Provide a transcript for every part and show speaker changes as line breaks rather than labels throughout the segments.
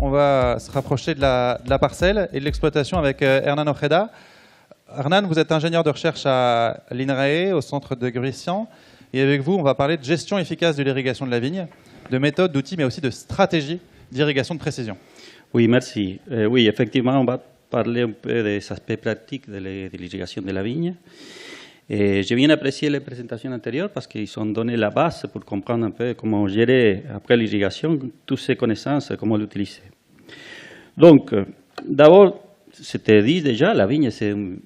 On va se rapprocher de la parcelle et de l'exploitation avec Hernan Ojeda. Hernan, vous êtes ingénieur de recherche à l'INRAE, au centre de Gruissan. Et avec vous, on va parler de gestion efficace de l'irrigation de la vigne, de méthodes, d'outils, mais aussi de stratégies d'irrigation de précision.
Oui, merci. Oui, effectivement, on va parler un peu des aspects pratiques de l'irrigation de la vigne. Et j'ai bien apprécié les présentations antérieures parce qu'ils ont donné la base pour comprendre un peu comment gérer après l'irrigation toutes ces connaissances, comment l'utiliser. Donc, d'abord, c'était dit déjà, la vigne c'est une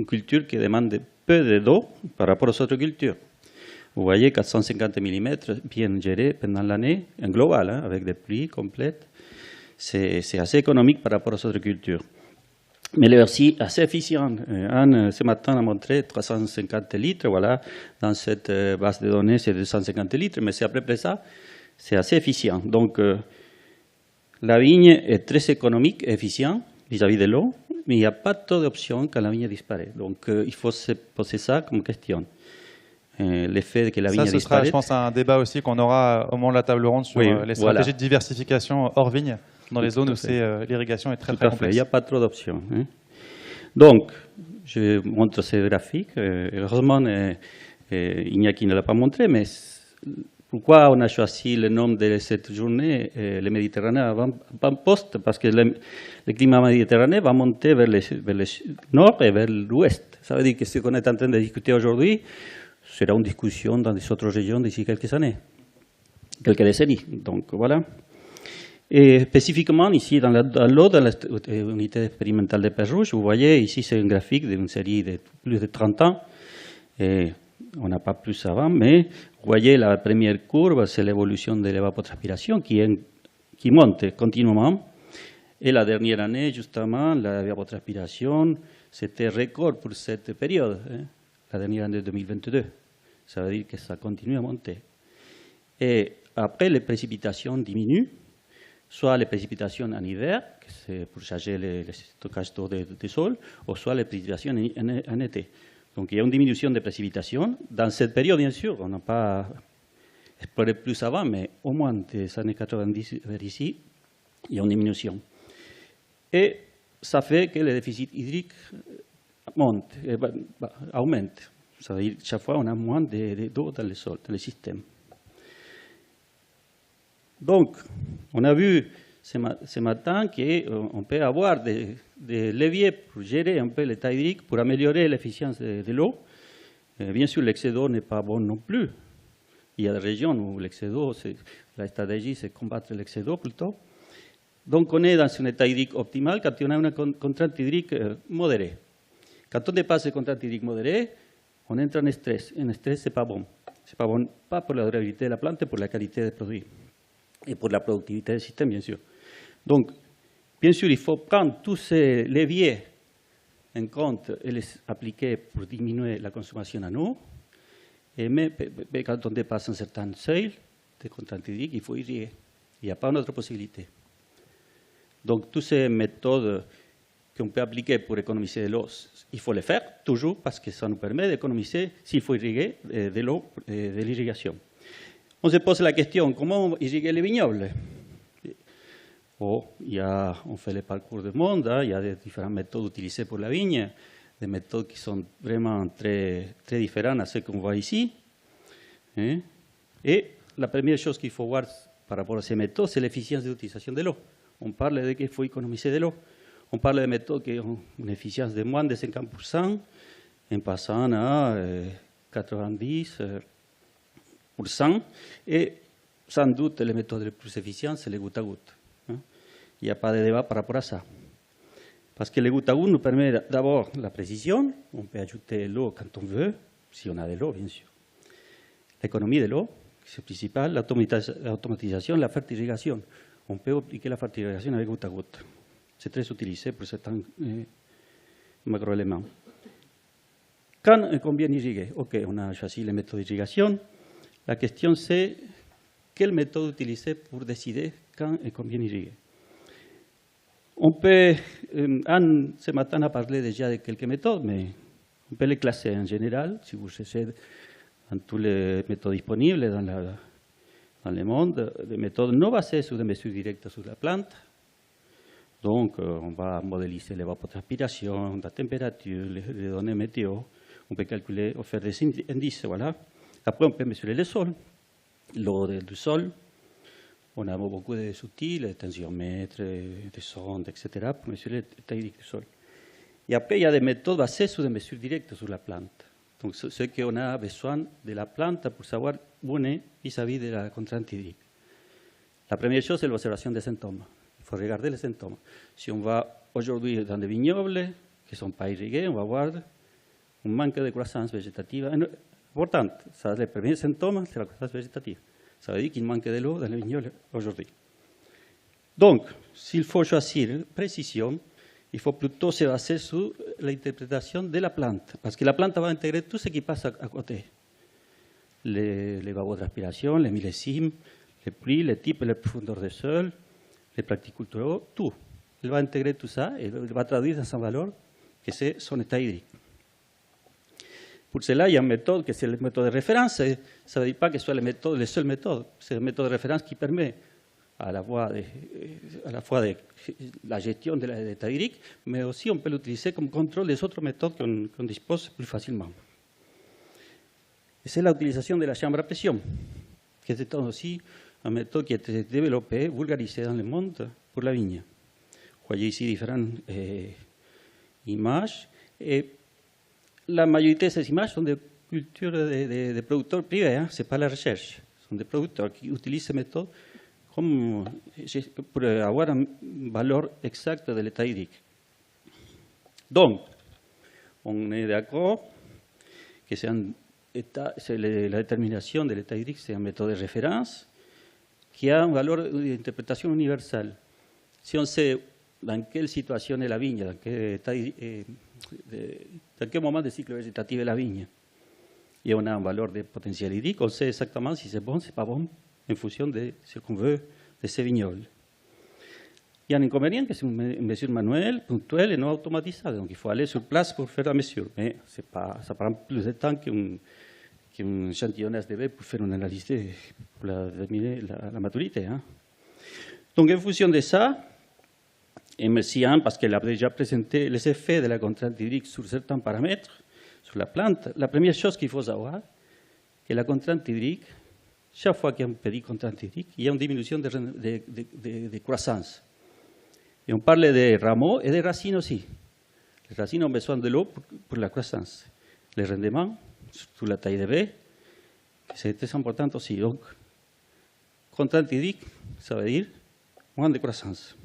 culture qui demande peu d'eau par rapport aux autres cultures. Vous voyez 450 mm bien géré pendant l'année, en global, hein, avec des pluies complètes. C'est assez économique par rapport aux autres cultures. Mais il est aussi assez efficient. Anne, ce matin, a montré 350 litres. Voilà, dans cette base de données, c'est 250 litres, mais c'est à peu près ça. C'est assez efficient. Donc, la vigne est très économique et efficient vis-à-vis de l'eau, mais il n'y a pas trop d'options quand la vigne disparaît. Donc, il faut se poser ça comme question. L'effet que la vigne disparaît.
Ça, ce sera, je pense, un débat aussi qu'on aura au moment de la table ronde sur les stratégies de diversification hors vigne dans les zones où l'irrigation est très complexe.
Il n'y a pas trop d'options. Hein. Donc, je montre ces graphiques. Heureusement, Iñaki ne l'a pas montré, mais pourquoi on a choisi le nom de cette journée, le Méditerranée avant-poste? Parce que le climat méditerranéen va monter vers le nord et vers l'ouest. Ça veut dire que ce qu'on est en train de discuter aujourd'hui sera une discussion dans les autres régions d'ici quelques années, quelques décennies. Donc voilà. Et spécifiquement ici dans l'eau de l'unité expérimentale de Pérouge, vous voyez ici c'est un graphique d'une série de plus de 30 ans. Et on n'a pas plus avant, mais vous voyez la première courbe, c'est l'évolution de l'évapotranspiration qui monte continuellement. Et la dernière année, justement, l'évapotranspiration, c'était record pour cette période, hein, la dernière année 2022. Ça veut dire que ça continue à monter. Et après, les précipitations diminuent, soit les précipitations en hiver, c'est pour charger les stockages d'eau du sol, ou soit les précipitations en été. Donc il y a une diminution des précipitations. Dans cette période, bien sûr, on n'a pas exploré plus avant, mais au moins des années 90 vers ici, il y a une diminution. Et ça fait que le déficit hydrique aumente. Ça veut dire que chaque fois, on a moins d'eau dans le sol, dans le système. Donc, on a vu ce matin qu'on peut avoir des leviers pour gérer un peu l'état hydrique, pour améliorer l'efficience de l'eau. Bien sûr, l'excès d'eau n'est pas bon non plus. Il y a des régions où l'excès d'eau, la stratégie, c'est combattre l'excès d'eau plutôt. Donc, on est dans un état hydrique optimal quand on a une contrainte hydrique modérée. Quand on dépasse une contrainte hydrique modérée, on entre en stress. Un stress, ce n'est pas bon. Ce n'est pas bon, pas pour la durabilité de la plante, pour la qualité des produits. Et pour la productivité du système, bien sûr. Donc, bien sûr, il faut prendre tous ces leviers en compte et les appliquer pour diminuer la consommation en eau. Mais quand on dépasse un certain seuil de contrainte hydrique, il faut irriguer. Il n'y a pas d'autre possibilité. Donc, toutes ces méthodes qu'on peut appliquer pour économiser de l'eau, il faut les faire toujours parce que ça nous permet d'économiser, s'il faut irriguer, de l'eau, de l'irrigation. On se pose la question, comment irriguer les vignobles? On fait le parcours du monde, hein, il y a des différentes méthodes utilisées pour la vigne, des méthodes qui sont vraiment très, très différentes à ce qu'on voit ici. Hein. Et la première chose qu'il faut voir par rapport à ces méthodes, c'est l'efficience de l'utilisation de l'eau. On parle de qu'il faut économiser de l'eau. On parle de méthodes qui ont une efficience de moins de 50%, en passant à 90%. Et sans doute, les méthodes les plus efficientes, c'est les gouttes à gouttes. Hein. Il n'y a pas de débat par rapport à ça. Parce que les gouttes à gouttes nous permettent d'abord la précision. On peut ajouter l'eau quand on veut, si on a de l'eau, bien sûr. L'économie de l'eau, c'est principal. L'automatisation, la fertilisation. On peut appliquer la fertilisation avec gouttes à gouttes. C'est très utilisé pour certains macroéléments. Quand et combien irriguer? OK, on a choisi les méthodes d'irrigation. La question, c'est quelle méthode utiliser pour décider quand et combien irriguer. On peut, Anne, ce matin, a parlé déjà de quelques méthodes, mais on peut les classer en général, si vous cherchez dans toutes les méthodes disponibles dans le monde, des méthodes non basées sur des mesures directes sur la plante. Donc, on va modéliser l'évapotranspiration, la température, les données météo. On peut calculer, ou faire des indices, voilà. Après, on peut mesurer le sol, l'eau du sol. On a beaucoup de outils, les tensiomètres, des sondes, etc., pour mesurer l'état hydrique du sol. Et après, il y a des méthodes basées sur des mesures directes sur la plante. Donc, ce qu'on a besoin de la plante pour savoir où on est vis-à-vis de la contrainte hydrique. La première chose, c'est l'observation des symptômes. Il faut regarder les symptômes. Si on va aujourd'hui dans des vignobles qui ne sont pas irrigués, on va voir un manque de croissance végétative important. Ça, le premier symptôme, c'est la croissance végétative. Ça veut dire qu'il manque de l'eau dans les vignobles aujourd'hui. Donc, s'il faut choisir précision, il faut plutôt se baser sur l'interprétation de la plante, parce que la plante va intégrer tout ce qui passe à côté. L'évapotranspiration, les millésimes, les pluies, les types et les profondeurs de sol, les pratiques culturelles, tout. Elle va intégrer tout ça et elle va traduire dans sa valeur que c'est son état hydrique. Pour cela, il y a une méthode qui est la méthode de référence. Ça ne veut dire pas que ce soit la seule méthode. C'est une méthode de référence qui permet à la fois de la gestion de l'état hydrique, mais aussi on peut l'utiliser comme contrôle des autres méthodes qu'on dispose plus facilement. C'est l'utilisation de la chambre à pression, qui est aussi une méthode qui a été développée, vulgarisée dans le monde pour la vigne. Vous voyez ici différentes images. Et la majorité de ces images sont des cultures de producteurs privés, hein? Ce n'est pas la recherche. Ce sont des producteurs qui utilisent ces méthodes pour avoir une valeur exacte de l'état hydrique. Donc, on est d'accord que la détermination de l'état hydrique, c'est une méthode de référence qui a une valeur d'interprétation universelle. Si on sait dans quelle situation est la vigne, dans quel moment du cycle végétatif est la vigne, et on a une valeur de potentiel hydrique, on sait exactement si c'est bon, si c'est pas bon, en fonction de ce qu'on veut de ces vignobles. Il y a un inconvénient que c'est une mesure manuelle, ponctuelle et non automatisée. Donc il faut aller sur place pour faire la mesure. Mais ça prend plus de temps qu'un échantillon SDB pour faire une analyse pour déterminer la maturité. Hein. Donc en fonction de ça, et merci Anne parce qu'elle a déjà présenté les effets de la contrainte hydrique sur certains paramètres, sur la plante, la première chose qu'il faut savoir, c'est que la contrainte hydrique, chaque fois qu'il y a un petit contrainte hydrique, il y a une diminution de croissance. Et on parle des rameaux et des racines aussi. Les racines ont besoin de l'eau pour la croissance. Les rendements, surtout la taille de baie, c'est très important aussi. Donc, contrainte hydrique, ça veut dire moins de croissance.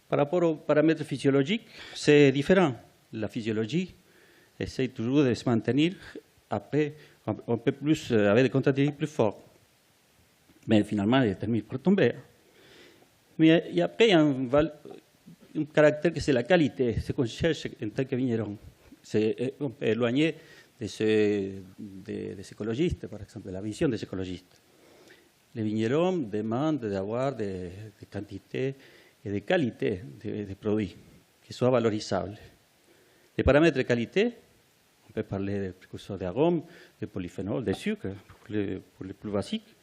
Par rapport aux paramètres physiologiques, c'est différent. La physiologie essaie toujours de se maintenir après un peu plus, avec des contraintes hydriques plus fortes. Mais finalement, elle termine par tomber. Mais il y a après un caractère que c'est la qualité, ce qu'on cherche en tant que vigneron. On peut éloigner des écologistes, par exemple, de la vision des écologistes. Les vignerons demandent d'avoir des quantités et des qualités de produits qui soient valorisables. Les paramètres de qualité, on peut parler de précurseurs d'arômes, de polyphénols, de sucre, pour les plus basiques.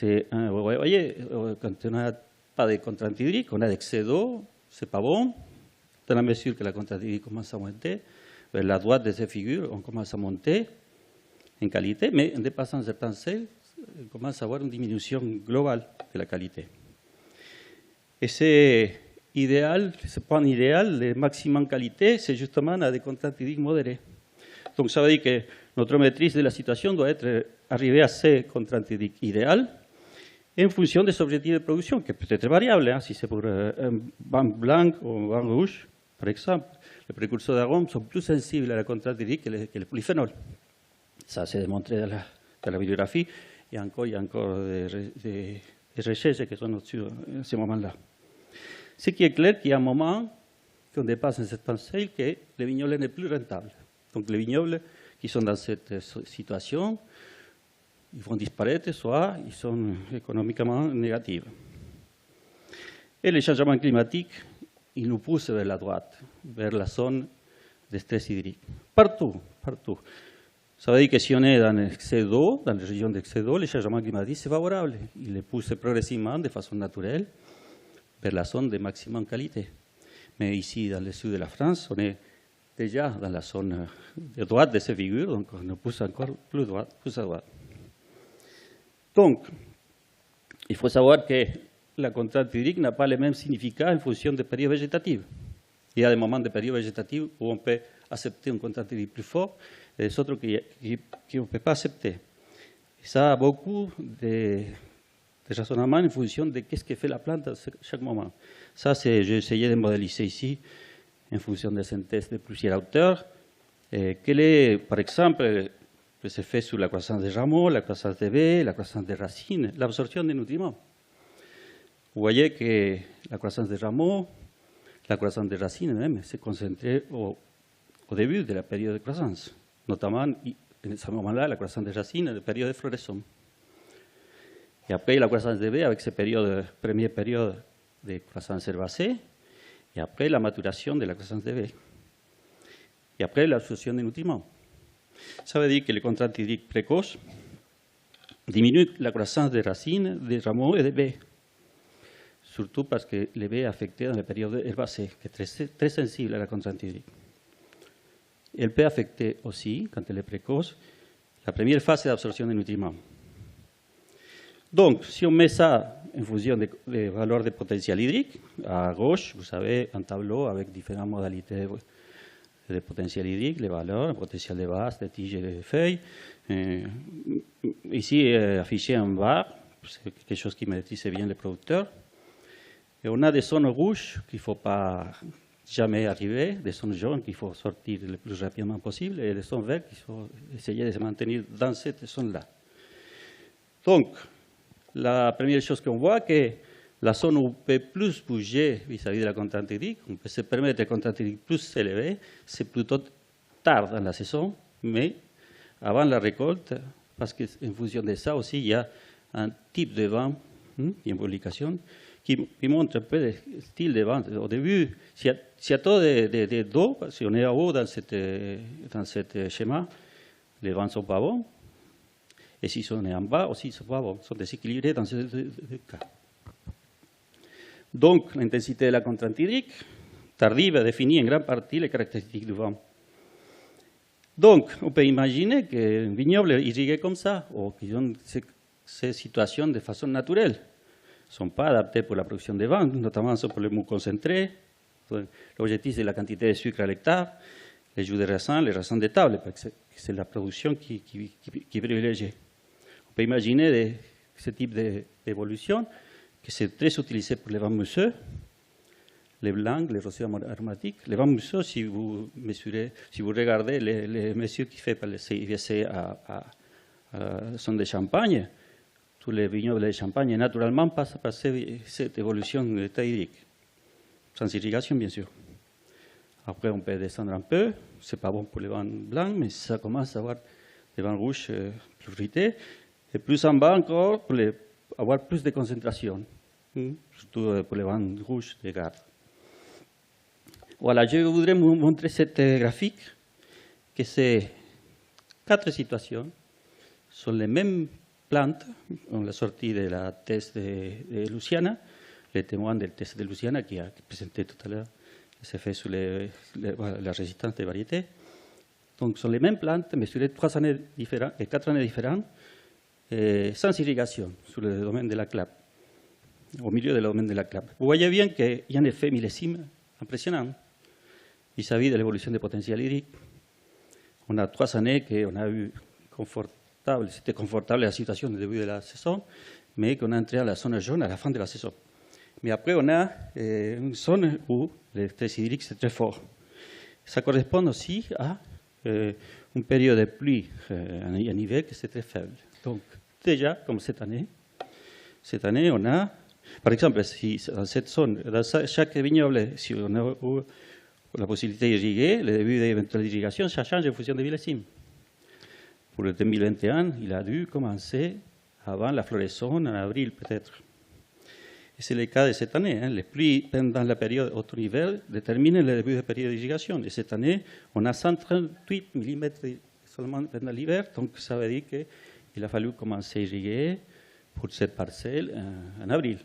Vous voyez, quand on n'a pas de contrainte hydrique, on a d'excès d'eau, c'est pas bon. Dans la mesure que la contrainte hydrique commence à monter, vers la droite de ces figures, on commence à monter en qualité, mais en dépassant certains seuils, on commence à avoir une diminution globale de la qualité. Et c'est idéal, ce point idéal, le maximum qualité, c'est justement à des contraintes hydriques modérées. Donc ça veut dire que notre maîtrise de la situation doit être arriver à ces contraintes hydriques idéales en fonction des objectifs de production, qui peut être variable, hein, si c'est pour un vin blanc ou un vin rouge, par exemple. Les précurseurs d'arômes sont plus sensibles à la contrainte hydrique que les polyphénols. Ça s'est démontré dans la bibliographie, et il y a encore des recherches qui sont au-dessus à ce moment-là. Ce qui est clair qu'il y a un moment qu'on dépasse un certain seuil que le vignoble n'est plus rentable. Donc les vignobles qui sont dans cette situation ils vont disparaître, soit ils sont économiquement négatifs. Et les changements climatiques, ils nous poussent vers la droite, vers la zone de stress hydrique. Partout, partout. Ça veut dire que si on est dans l'excès d'eau, dans les régions d'excès d'eau, les changements climatiques, c'est favorable. Ils les poussent progressivement, de façon naturelle, vers la zone de maximum qualité. Mais ici, dans le sud de la France, on est déjà dans la zone de droite de ces figures, donc on nous pousse encore plus à droite. Donc, il faut savoir que la contrainte hydrique n'a pas le même significat en fonction des périodes végétatives. Il y a des moments de période végétative où on peut accepter une contrainte hydrique plus forte et des autres qu'on ne peut pas accepter. Et ça a beaucoup de raisonnements en fonction de ce que fait la plante à chaque moment. Ça, j'ai essayé de modéliser ici en fonction de synthèse de plusieurs auteurs. Quel est, par exemple, que se fait sur la croissance des rameaux, la croissance des baies, la croissance des racines, l'absorption des nutriments. Vous voyez que la croissance des rameaux, la croissance des racines même, s'est concentrée au début de la période de croissance, notamment en ce moment-là, la croissance des racines, la période de floraison. Et après, la croissance des baies avec cette première période de croissance herbacée, et après, la maturation de la croissance des baies. Et après, l'absorption des nutriments. Ça veut dire que les contraintes hydriques précoces diminuent la croissance des racines, des rameaux et des baies. Surtout parce que les baies affectées dans la période herbacée, qui est très sensible à la contrainte hydrique. Elle peut affecter aussi, quand elle est précoce, la première phase d'absorption des nutriments. Donc, si on met ça en fonction des valeurs de potentiel hydrique, à gauche, vous savez, un tableau avec différentes modalités de potentiel hydrique, les valeurs, le potentiel de base, de tiges et de feuilles. Ici, affiché en bas, c'est quelque chose qui maîtrise bien les producteurs. Et on a des zones rouges qu'il ne faut pas jamais arriver, des zones jaunes qu'il faut sortir le plus rapidement possible, et des zones vertes qu'il faut essayer de se maintenir dans cette zone-là. Donc, la première chose qu'on voit, c'est que la zone où on peut plus bouger vis-à-vis de la contrainte hydrique, on peut se permettre des contraintes hydriques plus élevées, c'est plutôt tard dans la saison, mais avant la récolte, parce qu'en fonction de ça aussi, il y a un type de vent, une publication, qui montre un peu le style de vent. Au début, s'il y a trop d'eau, si on est en haut dans ce schéma, les vents ne sont pas bons. Et si on est en bas aussi, ils ne sont pas bons, ils sont déséquilibrés dans ce cas. Donc, l'intensité de la contrainte hydrique tardive définit en grande partie les caractéristiques du vent. Donc, on peut imaginer qu'un vignoble irrigué comme ça, ou qui ont ces situations de façon naturelle, ne sont pas adaptés pour la production de vin, notamment pour le mou concentré. L'objectif, c'est la quantité de sucre à l'hectare, les jus de raisin, les raisins de table, parce que c'est la production qui est privilégiée. On peut imaginer ce type d'évolution, que c'est très utilisé pour les vins mousseux, les blancs, les rosés aromatiques. Les vins mousseux, si vous regardez les mesures qui fait par le CIVC sont de Champagne, tous les vignobles de Champagne, naturellement, passent par cette évolution de l'état hydrique, sans irrigation, bien sûr. Après, on peut descendre un peu, ce n'est pas bon pour les vins blancs, mais ça commence à avoir des vins rouges plus fruités. Et plus en bas encore, pour avoir plus de concentration, surtout pour les vins rouges de garde. Voilà, je voudrais vous montrer cette graphique, que c'est 4 situations, sont les mêmes plantes. On l'a sorti de la thèse de Luciana, les témoins de la thèse de Luciana qui a présenté tout à l'heure les effets sur la résistance des variétés. Donc, ce sont les mêmes plantes, mais sur les 4 années différentes, sans irrigation, sur le domaine de la clappe, au milieu du domaine de la clappe. Vous voyez bien qu'il y a un effet millésime impressionnant vis-à-vis de l'évolution des potentiels hydriques. On a 3 années qu'on a eu c'était confortable la situation au début de la saison, mais qu'on a entré à la zone jaune à la fin de la saison. Mais après, on a une zone où le stress hydrique c'est très fort. Ça correspond aussi à une période de pluie en hiver qui c'est très faible. Donc, déjà, comme cette année, on a, par exemple, si dans cette zone, dans chaque vignoble, si on a la possibilité d'irriguer, le début d'éventuelle irrigation, ça change en fonction des millésimes. pour le 2021, il a dû commencer avant la floraison, en avril peut-être. Et c'est le cas de cette année. Les pluies pendant la période automne-hiver déterminent le début de la période d'irrigation. Et cette année, on a 138 mm seulement pendant l'hiver, donc ça veut dire qu'il a fallu commencer à irriguer pour cette parcelle en avril.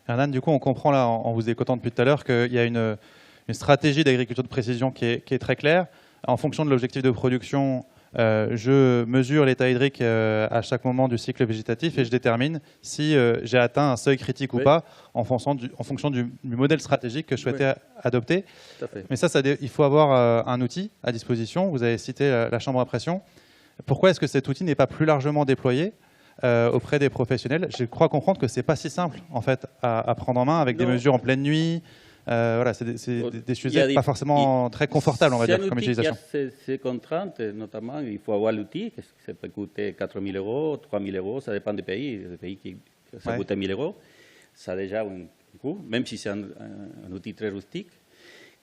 Hernan, du coup, on comprend là, en vous écoutant depuis tout à l'heure, qu'il y a une stratégie d'agriculture de précision qui est très claire. En fonction de l'objectif de production, je mesure l'état hydrique à chaque moment du cycle végétatif et je détermine si j'ai atteint un seuil critique ou pas en fonction du modèle stratégique que je souhaitais adopter.
Tout à fait.
Mais ça, il faut avoir un outil à disposition. Vous avez cité la chambre à pression. Pourquoi est-ce que cet outil n'est pas plus largement déployé auprès des professionnels? Je crois comprendre que ce n'est pas si simple en fait, à prendre en main avec des mesures en pleine nuit. Voilà, c'est des sujets pas forcément très confortables, on va dire, comme utilisation.
Il y a ces contraintes, notamment, il faut avoir l'outil, ça peut coûter 4 000 €, 3 000 €, ça dépend des pays qui ça coûte 1 000 €. Ça a déjà un coût, même si c'est un outil très rustique,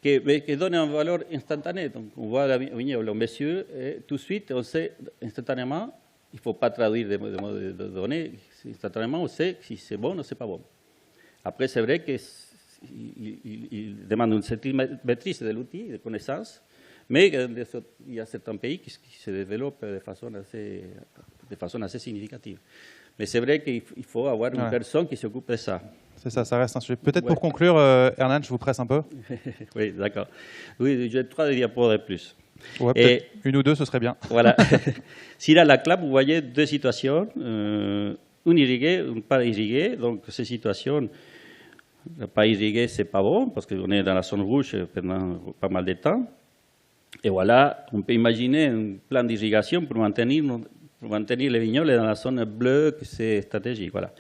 qui donne une valeur instantanée. Donc, on voit la vignoble, on mesure, et tout de suite, on sait instantanément, il ne faut pas traduire des données, instantanément, on sait si c'est bon ou c'est pas bon. Après, c'est vrai que il demande une certaine maîtrise de l'outil, de connaissances, mais il y a certains pays qui se développent de façon assez significative. Mais c'est vrai qu'il faut avoir une personne qui s'occupe de ça.
C'est ça, ça reste un sujet. Peut-être pour conclure, Hernan, je vous presse un peu.
Oui, d'accord. Oui, j'ai 3 diapos de plus.
Ouais, peut-être une ou deux, ce serait bien.
Voilà. Si dans la clap, vous voyez deux situations, une irriguée, une pas irriguée. Donc, ces situations, pas irrigué, c'est pas bon, parce qu'on est dans la zone rouge pendant pas mal de temps. Et voilà, on peut imaginer un plan d'irrigation pour maintenir les vignobles dans la zone bleue, que c'est stratégique. Voilà.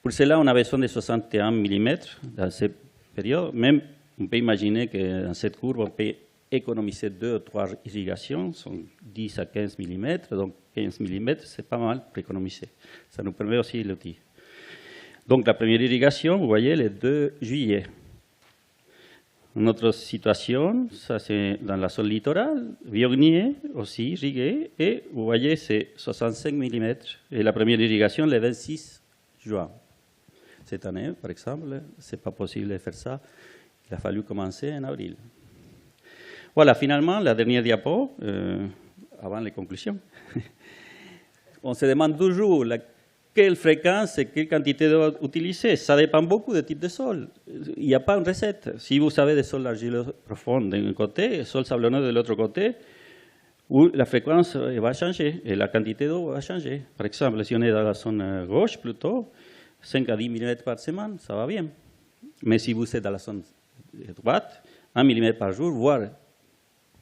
Pour cela, on a besoin de 61 mm dans cette période. Même, on peut imaginer que dans cette courbe, on peut économiser 2 ou 3 irrigations, sont 10 à 15 mm, donc 15 mm, c'est pas mal pour économiser. Ça nous permet aussi l'outil. Donc la première irrigation, vous voyez, le 2 juillet. Notre situation, ça c'est dans la zone littorale, Viognier aussi irrigué, et vous voyez c'est 65 mm. Et la première irrigation le 26 juin. Cette année, par exemple, c'est pas possible de faire ça. Il a fallu commencer en avril. Voilà, finalement, la dernière diapo, avant les conclusions. On se demande toujours quelle fréquence et quelle quantité d'eau utiliser. Ça dépend beaucoup du type de sol. Il n'y a pas une recette. Si vous avez des sols argileux profonds d'un côté, sol sablonneux de l'autre côté, où la fréquence va changer et la quantité d'eau va changer. Par exemple, si on est dans la zone gauche, plutôt, 5 à 10 mm par semaine, ça va bien. Mais si vous êtes dans la zone droite, 1 mm par jour, voire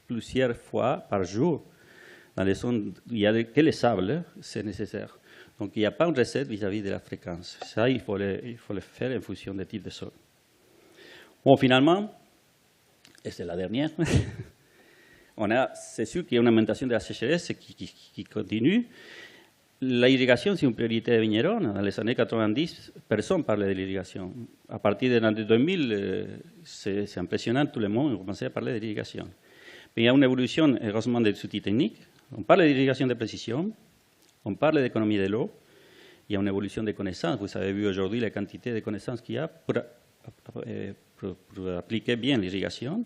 plusieurs fois par jour, dans les zones où il n'y a que les sables, c'est nécessaire. Donc, il n'y a pas une recette vis-à-vis de la fréquence. Ça, il faut le faire en fonction des types de sol. Bon, finalement, et c'est la dernière, c'est sûr qu'il y a une augmentation de la sécheresse qui continue. L'irrigation, c'est une priorité de Vigneron. Dans les années 90, personne ne parlait de l'irrigation. À partir des années 2000, c'est impressionnant, tout le monde a commencé à parler de l'irrigation. Mais il y a une évolution, heureusement, des outils techniques. On parle d'irrigation de précision, on parle d'économie de l'eau, il y a une évolution des connaissances. Vous avez vu aujourd'hui la quantité de connaissances qu'il y a pour appliquer bien l'irrigation.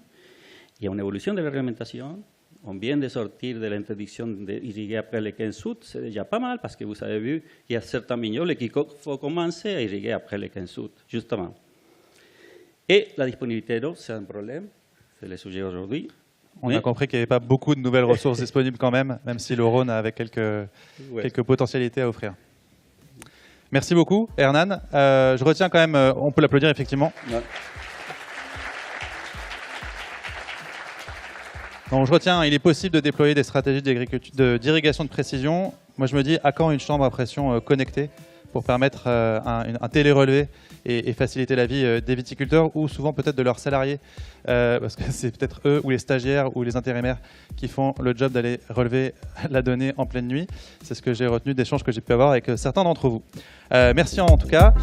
Il y a une évolution de la réglementation. On vient de sortir de l'interdiction d'irriguer après le 15 août. C'est déjà pas mal parce que vous avez vu qu'il y a certains vignobles qui faut commencer à irriguer après le 15 août, justement. Et la disponibilité d'eau, c'est un problème. C'est le sujet aujourd'hui.
On a compris qu'il n'y avait pas beaucoup de nouvelles ressources disponibles quand même si le Rhône avait quelques potentialités à offrir. Merci beaucoup, Hernan. Je retiens quand même, on peut l'applaudir effectivement. Ouais. Donc, je retiens, il est possible de déployer des stratégies d'irrigation de précision. Moi, je me dis, à quand une chambre à pression connectée pour permettre un télé-relevé et faciliter la vie des viticulteurs ou souvent peut-être de leurs salariés, parce que c'est peut-être eux ou les stagiaires ou les intérimaires qui font le job d'aller relever la donnée en pleine nuit. C'est ce que j'ai retenu d'échanges que j'ai pu avoir avec certains d'entre vous. Merci en tout cas.